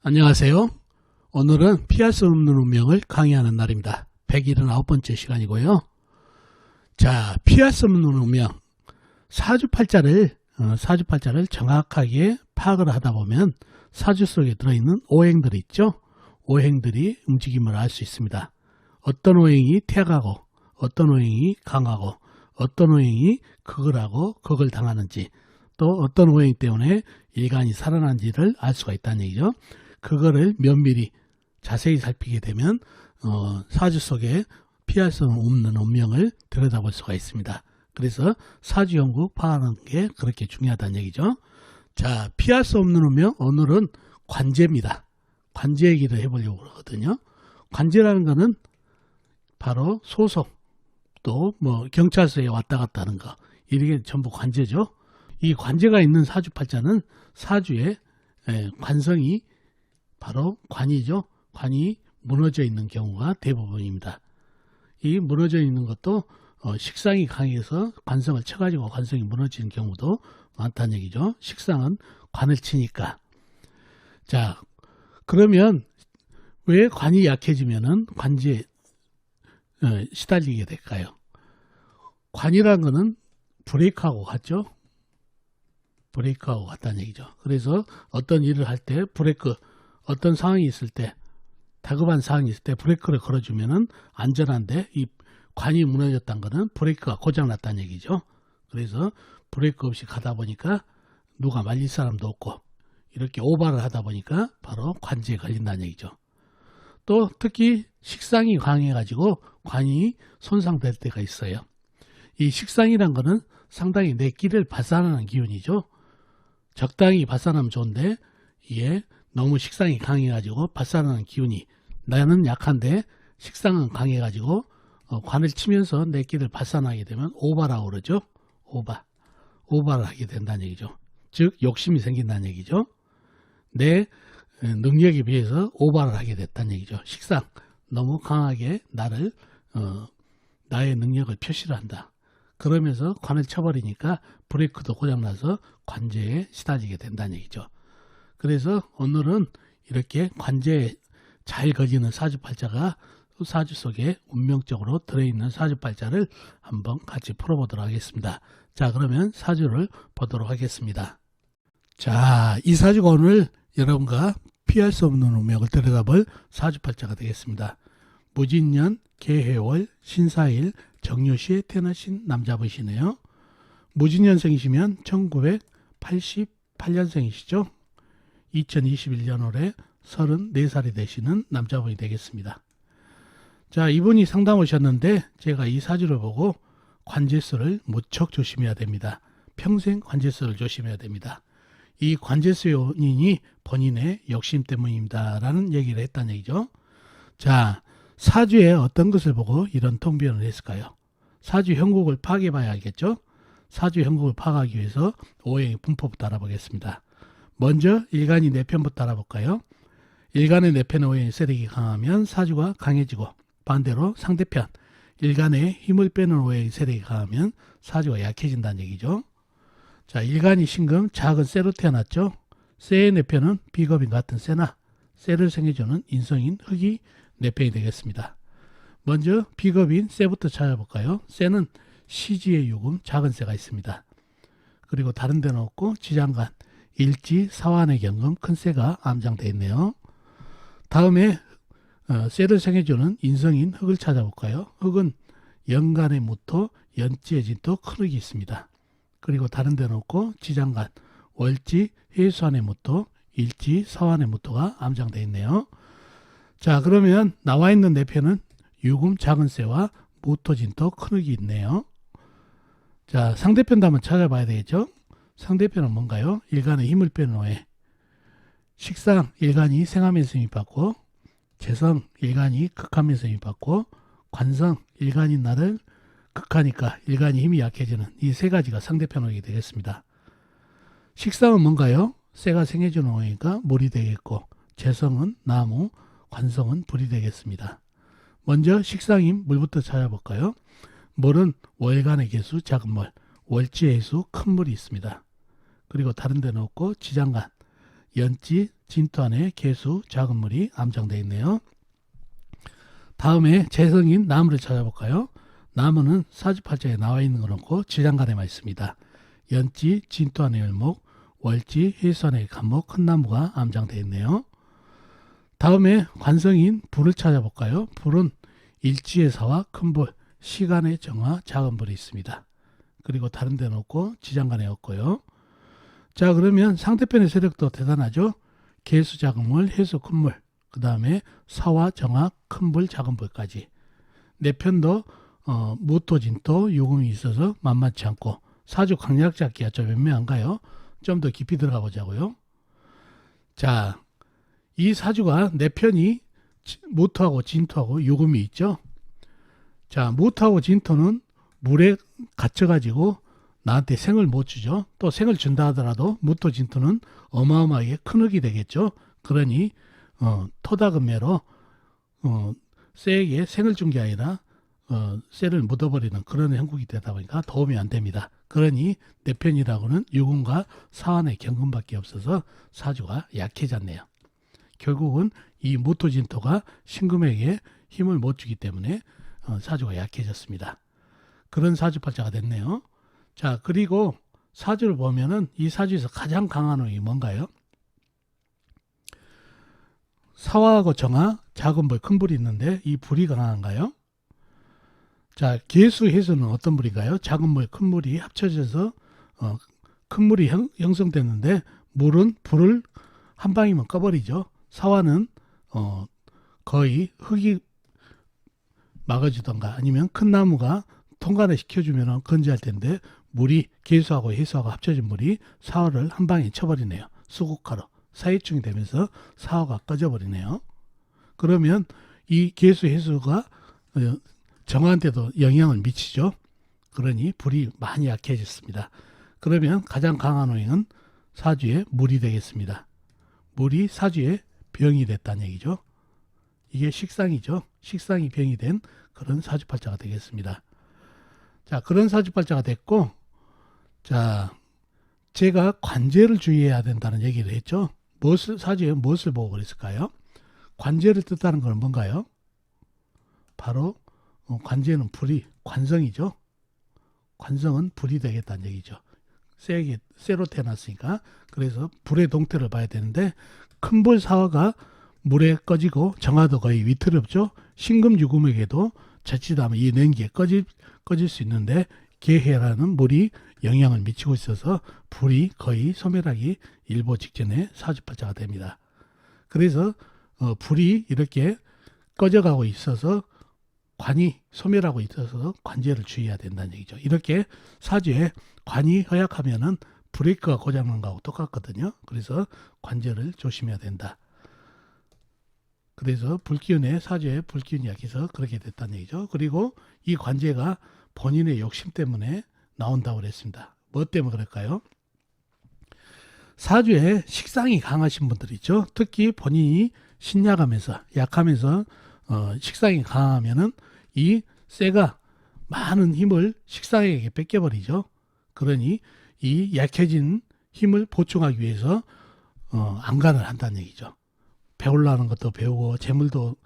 안녕하세요. 오늘은 피할 수 없는 운명을 강의하는 날입니다. 179번째 시간이고요. 자, 피할 수 없는 운명. 사주팔자를 정확하게 파악을 하다 보면 사주 속에 들어있는 오행들이 있죠. 오행들이 움직임을 알 수 있습니다. 어떤 오행이 태하고 어떤 오행이 강하고 어떤 오행이 극을 하고 극을 당하는지, 또 어떤 오행 때문에 일간이 살아난지를 알 수가 있다는 얘기죠. 그거를 면밀히 자세히 살피게 되면 사주 속에 피할 수 없는 운명을 들여다볼 수가 있습니다. 그래서 사주 연구 파악하는 게 그렇게 중요하다는 얘기죠. 자, 피할 수 없는 운명, 오늘은 관제입니다. 관제 얘기를 해보려고 하거든요. 관제라는 거는 바로 소송, 또 뭐 경찰서에 왔다 갔다 하는 거, 이게 전부 관제죠. 이 관제가 있는 사주팔자는 사주의 관성이 바로 관이죠. 관이 무너져 있는 경우가 대부분입니다. 이 무너져 있는 것도 식상이 강해서 관성을 쳐가지고 관성이 무너지는 경우도 많다는 얘기죠. 식상은 관을 치니까. 자, 그러면 왜 관이 약해지면은 관제에 시달리게 될까요? 관이라는 거는 브레이크하고 같죠. 브레이크하고 같다는 얘기죠. 그래서 어떤 일을 할 때 브레이크, 어떤 상황이 있을 때, 다급한 상황이 있을 때 브레이크를 걸어주면은 안전한데, 이 관이 무너졌다는 거는 브레이크가 고장났다는 얘기죠. 그래서 브레이크 없이 가다 보니까 누가 말릴 사람도 없고, 이렇게 오버를 하다 보니까 바로 관제에 걸린다는 얘기죠. 또 특히 식상이 강해가지고 관이 손상될 때가 있어요. 이 식상이란 거는 상당히 내 끼를 발산하는 기운이죠. 적당히 발산하면 좋은데, 이게 너무 식상이 강해가지고 발산하는 기운이, 나는 약한데 식상은 강해가지고 관을 치면서 내 끼를 발산하게 되면 오바라고 그러죠. 오바를 하게 된다는 얘기죠. 즉 욕심이 생긴다는 얘기죠. 내 능력에 비해서 오바를 하게 됐다는 얘기죠. 식상, 너무 강하게 나의 능력을 표시를 한다. 그러면서 관을 쳐버리니까 브레이크도 고장나서 관제에 시달리게 된다는 얘기죠. 그래서 오늘은 이렇게 관제에 잘 걸리는 사주팔자가 사주 속에 운명적으로 들어있는 사주팔자를 한번 같이 풀어보도록 하겠습니다. 자, 그러면 사주를 보도록 하겠습니다. 자, 이 사주가 오늘 여러분과 피할 수 없는 운명을 들여다볼 사주팔자가 되겠습니다. 무진년, 개해월, 신사일, 정묘시에 태어나신 남자분이시네요. 무진년생이시면 1988년생이시죠. 2021년 올해 34살이 되시는 남자분이 되겠습니다. 자, 이분이 상담 오셨는데 제가 이 사주를 보고 관제수를 무척 조심해야 됩니다. 평생 관제수를 조심해야 됩니다. 이 관제수 요인이 본인의 욕심 때문입니다 라는 얘기를 했다는 얘기죠. 자, 사주에 어떤 것을 보고 이런 통변을 했을까요? 사주 형국을 파악해 봐야 알겠죠. 사주 형국을 파악하기 위해서 오행의 분포부터 알아보겠습니다. 먼저 일간이 내편부터 알아볼까요? 일간의 내편 오행의 세력이 강하면 사주가 강해지고, 반대로 상대편 일간의 힘을 빼는 오행의 세력이 강하면 사주가 약해진다는 얘기죠. 자, 일간이 신금 작은 쇠로 태어났죠. 쇠의 내편은 비겁인 같은 쇠나 쇠를 생겨주는 인성인 흙이 내편이 되겠습니다. 먼저 비겁인 쇠부터 찾아볼까요? 쇠는 시지의 유금 작은 쇠가 있습니다. 그리고 다른 데는 없고 지장간, 일지, 사환의 경금 큰 쇠가 암장되어 있네요. 다음에 쇠를 생겨주는 인성인 흙을 찾아볼까요? 흙은 연간의 무토, 연지의 진토 큰 흙이 있습니다. 그리고 다른 데는 없고 지장간, 월지, 해수환의 무토, 일지, 사환의 무토가 암장되어 있네요. 자, 그러면 나와 있는 내편은 유금 작은 쇠와 무토진토 큰 흙이 있네요. 자, 상대편도 한번 찾아봐야 되겠죠. 상대편은 뭔가요? 일간의 힘을 빼는 오해. 식상 일간이 생하면서 힘이 받고, 재성 일간이 극하면서 힘이 받고, 관성 일간이 나를 극하니까 일간이 힘이 약해지는 이 세 가지가 상대편 오행이 되겠습니다. 식상은 뭔가요? 쇠가 생해주는 오행이니까 물이 되겠고, 재성은 나무, 관성은 불이 되겠습니다. 먼저 식상인 물부터 찾아볼까요? 물은 월간의 개수 작은 물, 월지의 수 큰 물이 있습니다. 그리고 다른 데는 없고 지장간, 연지, 진토 안에 개수, 작은 물이 암장되어 있네요. 다음에 재성인 나무를 찾아볼까요? 나무는 사주팔자에 나와 있는 건 없고 지장간에만 있습니다. 연지, 진토 안에 열목, 월지, 해수 안에 간목, 큰 나무가 암장되어 있네요. 다음에 관성인 불을 찾아볼까요? 불은 일지의 사와 큰 불, 시간의 정화, 작은 불이 있습니다. 그리고 다른 데는 없고 지장간에 없고요. 자, 그러면 상대편의 세력도 대단하죠. 개수, 작은 물, 해수, 큰 물, 그 다음에 사와, 정화, 큰 불, 작은 불까지. 내 편도 무토, 진토, 요금이 있어서 만만치 않고 사주 강약 잡기가 좀 애매한가요? 좀 더 깊이 들어가 보자고요. 자, 이 사주가 내 편이 무토하고 진토하고 요금이 있죠. 자, 무토하고 진토는 물에 갇혀가지고 나한테 생을 못 주죠. 또 생을 준다 하더라도 무토 진토는 어마어마하게 큰 흙이 되겠죠. 그러니 토다금매로 쇠에게 생을 준 게 아니라 쇠를 묻어버리는 그런 형국이 되다 보니까 도움이 안 됩니다. 그러니 내 편이라고는 유금과 사환의 경금밖에 없어서 사주가 약해졌네요. 결국은 이 무토진토가 신금에게 힘을 못 주기 때문에 사주가 약해졌습니다. 그런 사주팔자가 됐네요. 자, 그리고 사주를 보면은 이 사주에서 가장 강한 운이 뭔가요? 사화하고 정화, 작은 불, 큰 불이 있는데 이 불이 강한가요? 자, 개수, 해수는 어떤 불인가요? 작은 물, 큰 물이 합쳐져서 큰 물이 형성됐는데 물은 불을 한 방이면 꺼버리죠. 사화는 거의 흙이 막아주던가 아니면 큰 나무가 통과를 시켜주면 건재할 텐데 물이 개수하고 해수하고 합쳐진 물이 사화를 한 방에 쳐버리네요. 수국화로 사회충이 되면서 사화가 꺼져버리네요. 그러면 이 개수, 해수가 정화한테도 영향을 미치죠. 그러니 불이 많이 약해졌습니다. 그러면 가장 강한 오행은 사주의 물이 되겠습니다. 물이 사주의 병이 됐다는 얘기죠. 이게 식상이죠. 식상이 병이 된 그런 사주팔자가 되겠습니다. 자, 그런 사주팔자가 됐고, 자, 제가 관제를 주의해야 된다는 얘기를 했죠. 사주에 무엇을 보고 그랬을까요? 관제를 뜻하는 건 뭔가요? 바로 관제는 불이, 관성이죠. 관성은 불이 되겠다는 얘기죠. 쇠로 태어났으니까. 그래서 불의 동태를 봐야 되는데 큰 불 사화가 물에 꺼지고 정화도 거의 위태롭죠. 신금유금에게도 자칫하면 이 냉기에 꺼질 수 있는데 개해라는 물이 영향을 미치고 있어서 불이 거의 소멸하기 일보 직전에 사주팔자가 됩니다. 그래서 불이 이렇게 꺼져가고 있어서 관이 소멸하고 있어서 관제를 주의해야 된다는 얘기죠. 이렇게 사주에 관이 허약하면은 브레이크가 고장난 거하고 똑같거든요. 그래서 관제를 조심해야 된다. 그래서 불기운에 사주에 불기운이 약해서 그렇게 됐다는 얘기죠. 그리고 이 관제가 본인의 욕심 때문에 나온다고 그랬습니다. 뭐 때문에 그럴까요? 사주에 식상이 강하신 분들 있죠. 특히 본인이 신약하면서 약하면서 식상이 강하면은 이 쇠가 많은 힘을 식상에게 뺏겨버리죠. 그러니 이 약해진 힘을 보충하기 위해서 안간을 한다는 얘기죠. 배우려는 것도 배우고 재물도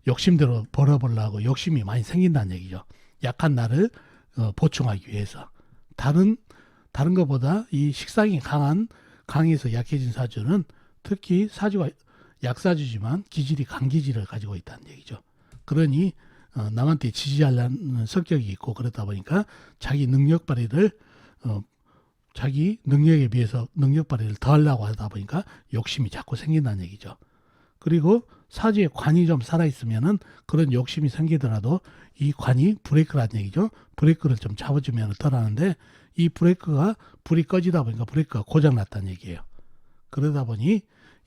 욕심대로 벌어보려고 욕심이 많이 생긴다는 얘기죠. 약한 나를 보충하기 위해서. 다른 것보다 이 식상이 강해서 약해진 사주는 특히 사주가 약사주지만 기질이 강기질을 가지고 있다는 얘기죠. 그러니 남한테 지지하려는 성격이 있고 그렇다 보니까 자기 능력 발휘를 자기 능력에 비해서 능력 발휘를 더 하려고 하다 보니까 욕심이 자꾸 생긴다는 얘기죠. 그리고 사주에 관이 좀 살아있으면은 그런 욕심이 생기더라도 이 관이 브레이크라는 얘기죠. 브레이크를 좀 잡아주면 덜 하는데 이 브레이크가 불이 꺼지다 보니까 브레이크가 고장났다는 얘기예요. 그러다 보니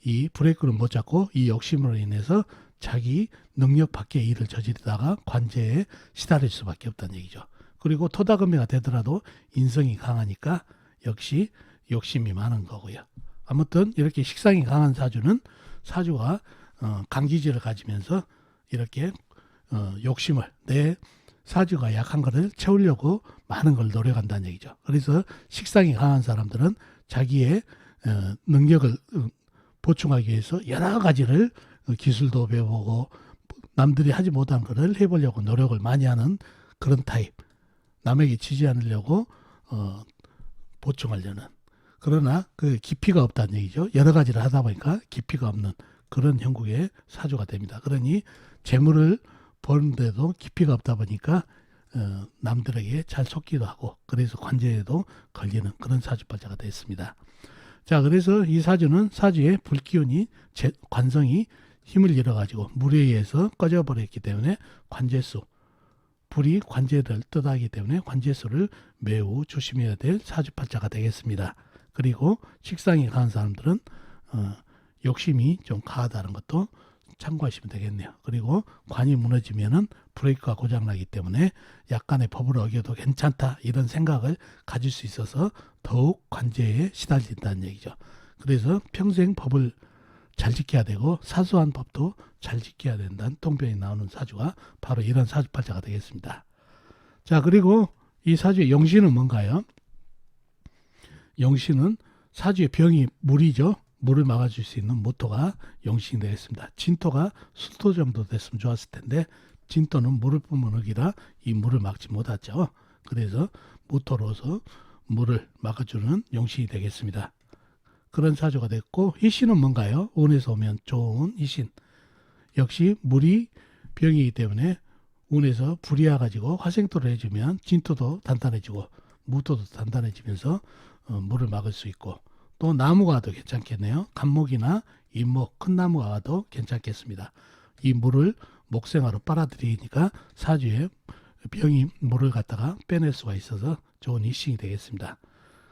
이 브레이크를 못 잡고 이 욕심으로 인해서 자기 능력 밖의 일을 저지르다가 관제에 시달릴 수밖에 없다는 얘기죠. 그리고 토다금매가 되더라도 인성이 강하니까 역시 욕심이 많은 거고요. 아무튼 이렇게 식상이 강한 사주는 사주가 강기질을 가지면서 이렇게 욕심을 내 사주가 약한 것을 채우려고 많은 걸 노력한다는 얘기죠. 그래서 식상이 강한 사람들은 자기의 능력을 보충하기 위해서 여러 가지를 기술도 배워보고 남들이 하지 못한 것을 해보려고 노력을 많이 하는 그런 타입. 남에게 지지 않으려고 보충하려는. 그러나 그 깊이가 없다는 얘기죠. 여러 가지를 하다 보니까 깊이가 없는 그런 형국의 사주가 됩니다. 그러니 재물을 버는데도 깊이가 없다 보니까 남들에게 잘 속기도 하고 그래서 관제에도 걸리는 그런 사주팔자가 됐습니다. 자, 그래서 이 사주는 사주의 불기운이 관성이 힘을 잃어가지고 물에 의해서 꺼져버렸기 때문에 관제수, 불이 관제를 뜻하기 때문에 관제수를 매우 조심해야 될 사주팔자가 되겠습니다. 그리고 식상이 강한 사람들은 욕심이 좀 강하다는 것도 참고하시면 되겠네요. 그리고 관이 무너지면은 브레이크가 고장나기 때문에 약간의 법을 어겨도 괜찮다 이런 생각을 가질 수 있어서 더욱 관제에 시달린다는 얘기죠. 그래서 평생 법을 잘 지켜야 되고 사소한 법도 잘 지켜야 된다는 통변이 나오는 사주가 바로 이런 사주팔자가 되겠습니다. 자, 그리고 이 사주의 용신은 뭔가요? 용신은 사주의 병이 물이죠. 물을 막아줄 수 있는 모토가 용신이 되겠습니다. 진토가 수토 정도 됐으면 좋았을 텐데 진토는 물을 뿜은 흙이라 이 물을 막지 못하죠. 그래서 모토로서 물을 막아주는 용신이 되겠습니다. 그런 사주가 됐고 희신은 뭔가요? 운에서 오면 좋은 희신. 역시 물이 병이기 때문에 운에서 불이와 가지고 화생토를 해주면 진토도 단단해지고 무토도 단단해지면서 물을 막을 수 있고 또 나무가 와도 괜찮겠네요. 감목이나 인목, 큰 나무가 와도 괜찮겠습니다. 이 물을 목생화로 빨아들이니까 사주에 병이 물을 갖다가 빼낼 수가 있어서 좋은 희신이 되겠습니다.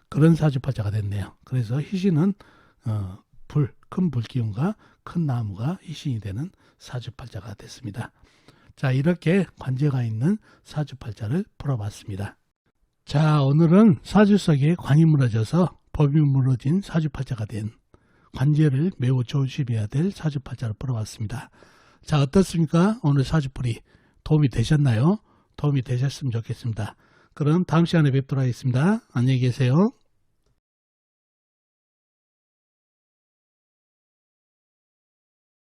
그런 사주팔자가 됐네요. 그래서 희신은 큰 불기운과 큰 나무가 희신이 되는 사주팔자가 됐습니다. 자, 이렇게 관제가 있는 사주팔자를 풀어봤습니다. 자, 오늘은 사주 속에 관이 무너져서 법이 무너진 사주팔자가 된 관제를 매우 조심해야 될 사주팔자를 풀어봤습니다. 자, 어떻습니까? 오늘 사주풀이 도움이 되셨나요? 도움이 되셨으면 좋겠습니다. 그럼 다음 시간에 뵙도록 하겠습니다. 안녕히 계세요.